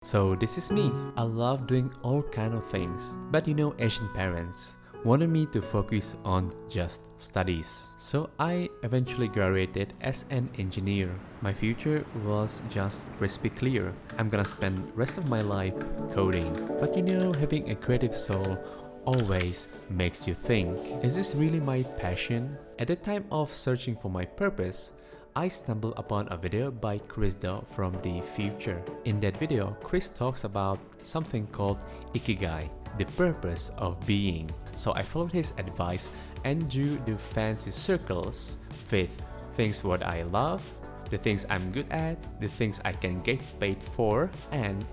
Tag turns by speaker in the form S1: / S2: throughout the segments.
S1: So this is me. I love doing all kind of things. But Asian parents wanted me to focus on just studies. So I eventually graduated as an engineer. My future was just crispy clear. I'm gonna spend rest of my life coding. But having a creative soul always makes you think, is this really my passion? At the time of searching for my purpose, I stumbled upon a video by Chris from the future. In that video, Chris talks about something called Ikigai, the purpose of being. So I followed his advice and drew the fancy circles with things what I love, the things I'm good at, the things I can get paid for, and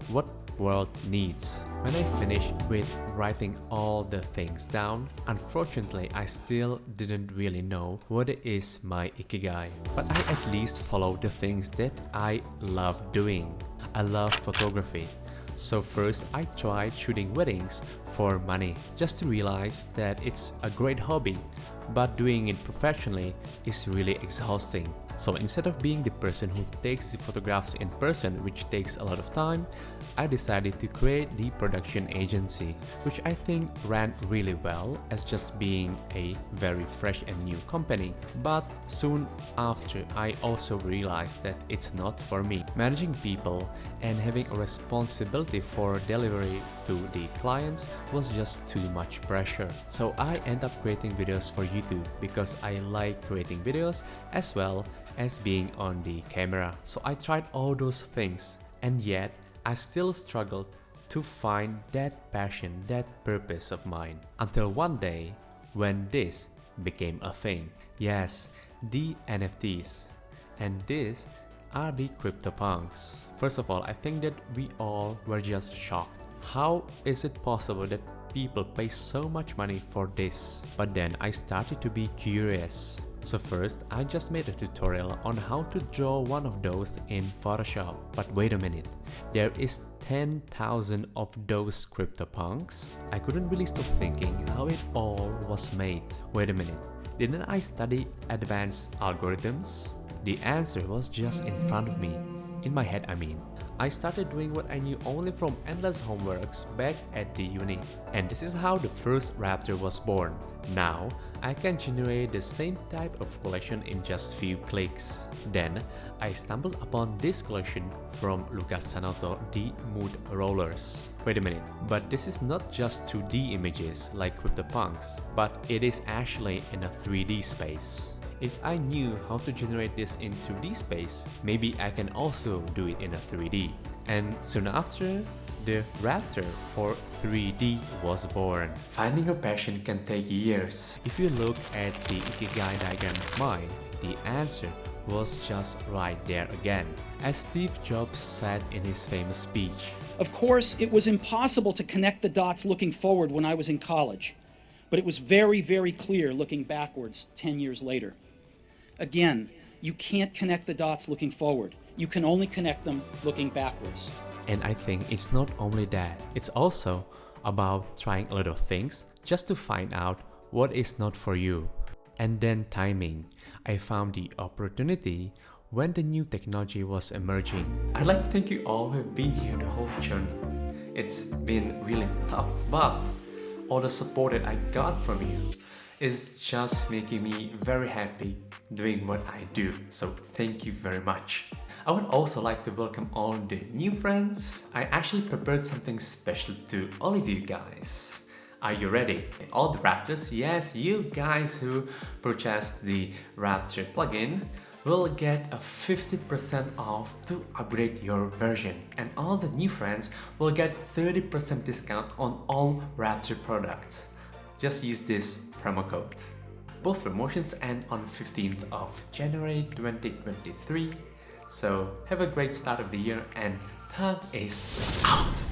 S1: what world needs. When I finished with writing all the things down, unfortunately I still didn't really know what is my Ikigai. But I at least followed the things that I love doing. I love photography. So first I tried shooting weddings for money, just to realize that it's a great hobby, but doing it professionally is really exhausting. So instead of being the person who takes the photographs in person, which takes a lot of time, I decided to create the production agency, which I think ran really well as just being a very fresh and new company. But soon after, I also realized that it's not for me. Managing people and having a responsibility for delivery to the clients was just too much pressure. So I end up creating videos for YouTube because I like creating videos as well as being on the camera. So I tried all those things, and yet I still struggled to find that passion, that purpose of mine. Until one day when this became a thing. Yes, the NFTs. And these are the CryptoPunks. First of all, I think that we all were just shocked. How is it possible that people pay so much money for this? But then I started to be curious. So first, I just made a tutorial on how to draw one of those in Photoshop. But wait a minute, there is 10,000 of those CryptoPunks? I couldn't really stop thinking how it all was made. Wait a minute, didn't I study advanced algorithms? The answer was just in front of me. In my head, I mean. I started doing what I knew only from endless homeworks back at the uni. And this is how the first Raptor was born. Now, I can generate the same type of collection in just few clicks. Then, I stumbled upon this collection from Lucas Sanoto, the Mood Rollers. Wait a minute, but this is not just 2D images like CryptoPunks, but it is actually in a 3D space. If I knew how to generate this in 2D space, maybe I can also do it in a 3D. And soon after, the Raptor for 3D was born. Finding your passion can take years. If you look at the Ikigai diagram of mine, the answer was just right there again. As Steve Jobs said in his famous speech,
S2: "Of course, it was impossible to connect the dots looking forward when I was in college, but it was very, very clear looking backwards 10 years later." Again, you can't connect the dots looking forward. You can only connect them looking backwards.
S1: And I think it's not only that, it's also about trying a lot of things just to find out what is not for you. And then timing. I found the opportunity when the new technology was emerging. I'd like to thank you all who have been here the whole journey. It's been really tough, but all the support that I got from you is just making me very happy doing what I do. So thank you very much. I would also like to welcome all the new friends. I actually prepared something special to all of you guys. Are you ready? All the Raptors, yes, you guys who purchased the Raptor plugin will get a 50% off to upgrade your version. And all the new friends will get 30% discount on all Raptor products. Just use this promo code. Both promotions end on 15th of January 2023. So have a great start of the year, and Thang is out!